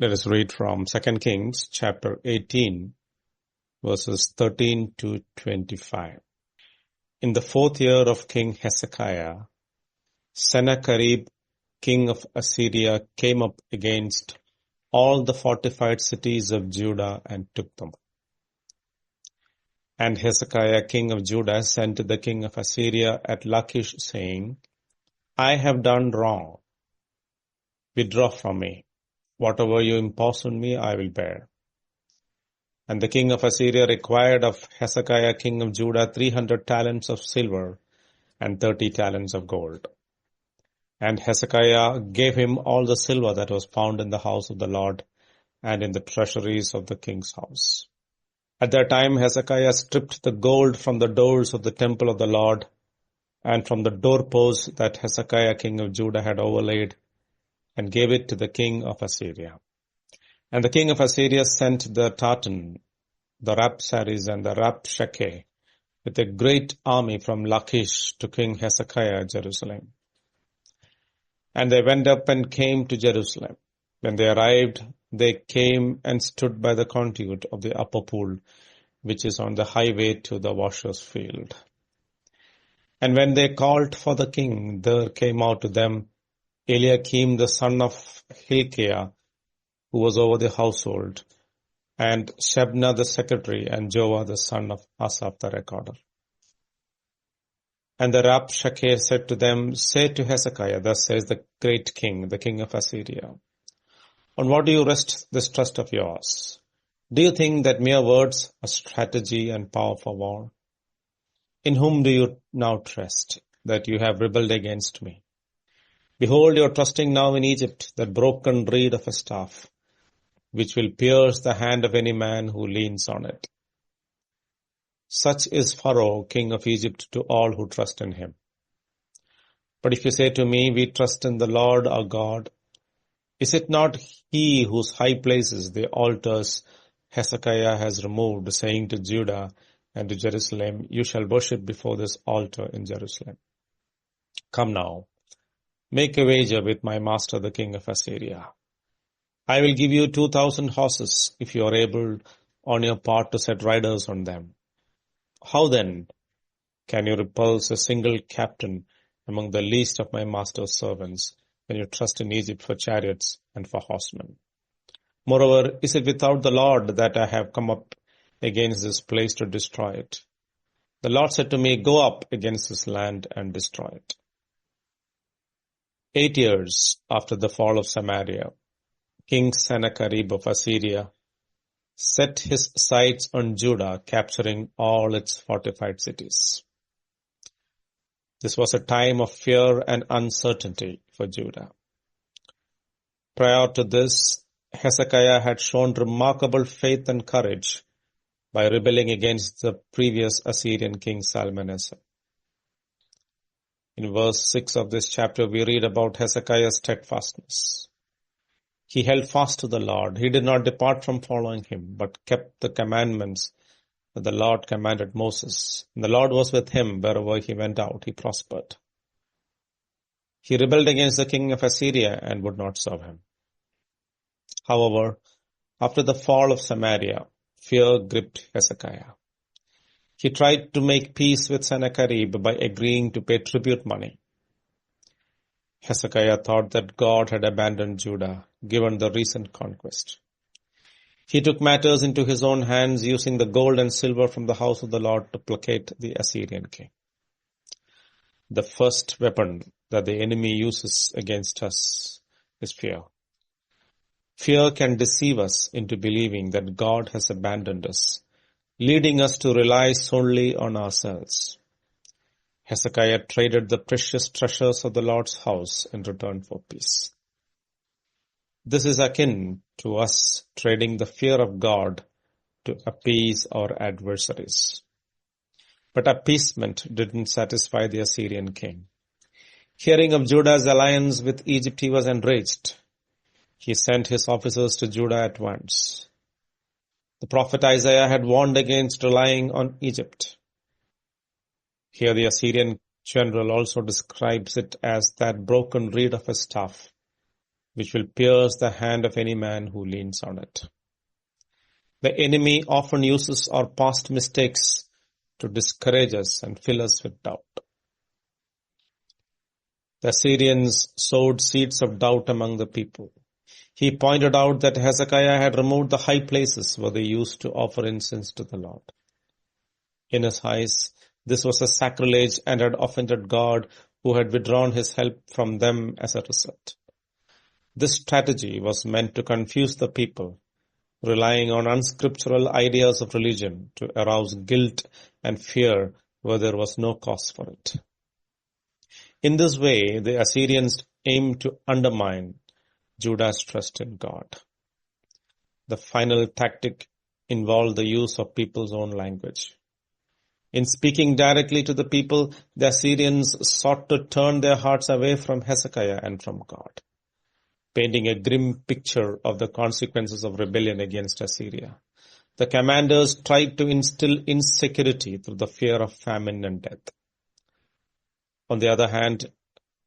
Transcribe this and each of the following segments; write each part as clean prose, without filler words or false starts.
Let us read from 2 Kings chapter 18, verses 13 to 25. In the 4th year of King Hezekiah, Sennacherib, king of Assyria, came up against all the fortified cities of Judah and took them. And Hezekiah, king of Judah, sent to the king of Assyria at Lachish, saying, I have done wrong. Withdraw from me. Whatever you impose on me, I will bear. And the king of Assyria required of Hezekiah, king of Judah, 300 talents of silver and 30 talents of gold. And Hezekiah gave him all the silver that was found in the house of the Lord and in the treasuries of the king's house. At that time Hezekiah stripped the gold from the doors of the temple of the Lord and from the doorposts that Hezekiah, king of Judah, had overlaid, and gave it to the king of Assyria. And the king of Assyria sent the Tartan, the Rabsaris, and the Rabshakeh with a great army from Lachish to King Hezekiah at Jerusalem. And they went up and came to Jerusalem. When they arrived, they came and stood by the conduit of the upper pool, which is on the highway to the washer's field. And when they called for the king, there came out to them Eliakim the son of Hilkiah, who was over the household, and Shebna the secretary, and Joah the son of Asaph the recorder. And the Rabshakeh said to them, Say to Hezekiah, thus says the great king, the king of Assyria, on what do you rest this trust of yours? Do you think that mere words are strategy and power for war? In whom do you now trust, that you have rebelled against me? Behold, you are trusting now in Egypt, that broken reed of a staff, which will pierce the hand of any man who leans on it. Such is Pharaoh, king of Egypt, to all who trust in him. But if you say to me, we trust in the Lord our God, is it not he whose high places, the altars, Hezekiah has removed, saying to Judah and to Jerusalem, you shall worship before this altar in Jerusalem? Come now, make a wager with my master, the king of Assyria. I will give you 2,000 horses if you are able on your part to set riders on them. How then can you repulse a single captain among the least of my master's servants when you trust in Egypt for chariots and for horsemen? Moreover, is it without the Lord that I have come up against this place to destroy it? The Lord said to me, go up against this land and destroy it. 8 years after the fall of Samaria, King Sennacherib of Assyria set his sights on Judah, capturing all its fortified cities. This was a time of fear and uncertainty for Judah. Prior to this, Hezekiah had shown remarkable faith and courage by rebelling against the previous Assyrian king Salmanassar. In verse 6 of this chapter, we read about Hezekiah's steadfastness. He held fast to the Lord. He did not depart from following him, but kept the commandments that the Lord commanded Moses. And the Lord was with him wherever he went out. He prospered. He rebelled against the king of Assyria and would not serve him. However, after the fall of Samaria, fear gripped Hezekiah. He tried to make peace with Sennacherib by agreeing to pay tribute money. Hezekiah thought that God had abandoned Judah, given the recent conquest. He took matters into his own hands, using the gold and silver from the house of the Lord to placate the Assyrian king. The first weapon that the enemy uses against us is fear. Fear can deceive us into believing that God has abandoned us, leading us to rely solely on ourselves. Hezekiah traded the precious treasures of the Lord's house in return for peace. This is akin to us trading the fear of God to appease our adversaries. But appeasement didn't satisfy the Assyrian king. Hearing of Judah's alliance with Egypt, he was enraged. He sent his officers to Judah at once. The prophet Isaiah had warned against relying on Egypt. Here the Assyrian general also describes it as that broken reed of a staff, which will pierce the hand of any man who leans on it. The enemy often uses our past mistakes to discourage us and fill us with doubt. The Assyrians sowed seeds of doubt among the people. He pointed out that Hezekiah had removed the high places where they used to offer incense to the Lord. In his eyes, this was a sacrilege and had offended God, who had withdrawn his help from them as a result. This strategy was meant to confuse the people, relying on unscriptural ideas of religion to arouse guilt and fear where there was no cause for it. In this way, the Assyrians aimed to undermine Judah's trust in God. The final tactic involved the use of people's own language. In speaking directly to the people, the Assyrians sought to turn their hearts away from Hezekiah and from God, painting a grim picture of the consequences of rebellion against Assyria. The commanders tried to instill insecurity through the fear of famine and death. On the other hand,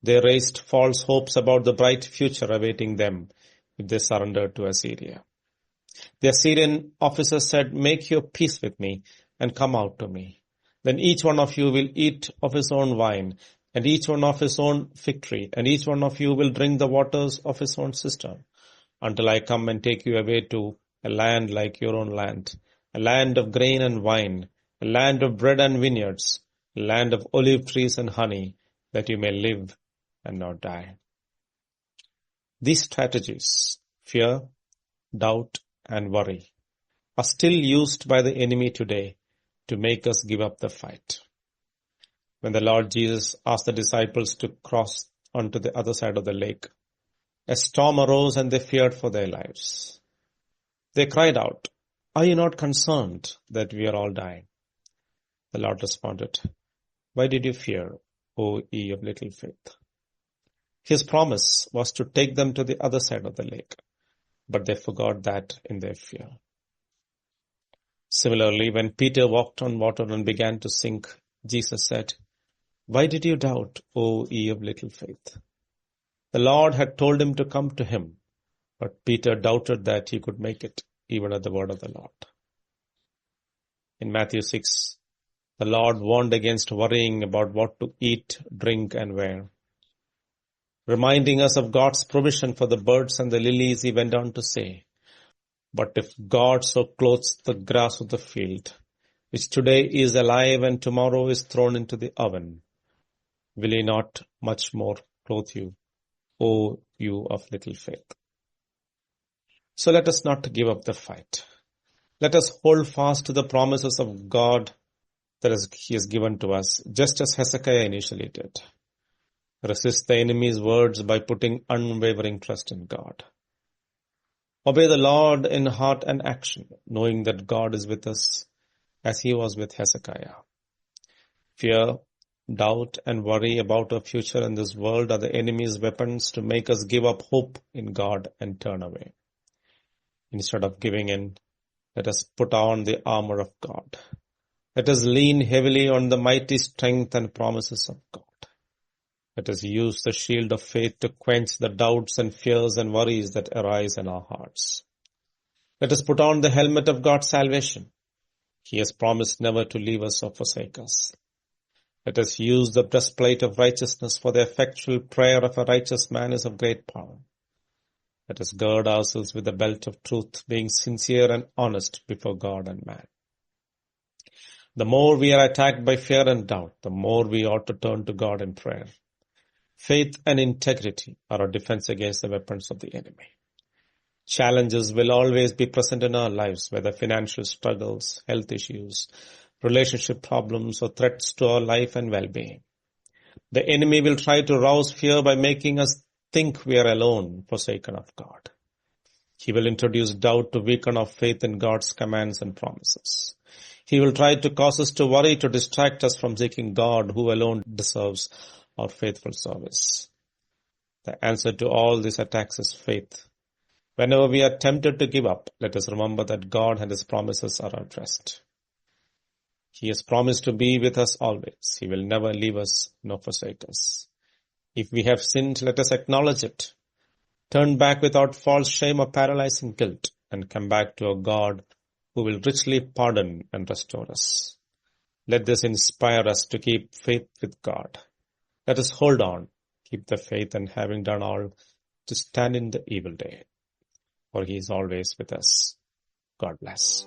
they raised false hopes about the bright future awaiting them if they surrendered to Assyria. The Assyrian officer said, "Make your peace with me and come out to me. Then each one of you will eat of his own wine, and each one of his own fig tree, and each one of you will drink the waters of his own cistern, until I come and take you away to a land like your own land, a land of grain and wine, a land of bread and vineyards, a land of olive trees and honey, that you may live and not die." These strategies, fear, doubt, and worry, are still used by the enemy today to make us give up the fight. When the Lord Jesus asked the disciples to cross onto the other side of the lake, a storm arose and they feared for their lives. They cried out, "Are you not concerned that we are all dying?" The Lord responded, "Why did you fear, O ye of little faith?" His promise was to take them to the other side of the lake, but they forgot that in their fear. Similarly, when Peter walked on water and began to sink, Jesus said, "Why did you doubt, O ye of little faith?" The Lord had told him to come to him, but Peter doubted that he could make it, even at the word of the Lord. In Matthew 6, the Lord warned against worrying about what to eat, drink, and wear. Reminding us of God's provision for the birds and the lilies, he went on to say, "But if God so clothes the grass of the field, which today is alive and tomorrow is thrown into the oven, will he not much more clothe you, O you of little faith?" So let us not give up the fight. Let us hold fast to the promises of God that he has given to us, just as Hezekiah initially did. Resist the enemy's words by putting unwavering trust in God. Obey the Lord in heart and action, knowing that God is with us as he was with Hezekiah. Fear, doubt, and worry about our future in this world are the enemy's weapons to make us give up hope in God and turn away. Instead of giving in, let us put on the armor of God. Let us lean heavily on the mighty strength and promises of God. Let us use the shield of faith to quench the doubts and fears and worries that arise in our hearts. Let us put on the helmet of God's salvation. He has promised never to leave us or forsake us. Let us use the breastplate of righteousness, for the effectual prayer of a righteous man is of great power. Let us gird ourselves with the belt of truth, being sincere and honest before God and man. The more we are attacked by fear and doubt, the more we ought to turn to God in prayer. Faith and integrity are our defense against the weapons of the enemy. Challenges will always be present in our lives, whether financial struggles, health issues, relationship problems, or threats to our life and well-being. The enemy will try to rouse fear by making us think we are alone, forsaken of God. He will introduce doubt to weaken our faith in God's commands and promises. He will try to cause us to worry, to distract us from seeking God, who alone deserves our faithful service. The answer to all these attacks is faith. Whenever we are tempted to give up, let us remember that God and his promises are our trust. He has promised to be with us always. He will never leave us nor forsake us. If we have sinned, let us acknowledge it. Turn back without false shame or paralyzing guilt, and come back to a God who will richly pardon and restore us. Let this inspire us to keep faith with God. Let us hold on, keep the faith, and having done all, to stand in the evil day. For he is always with us. God bless.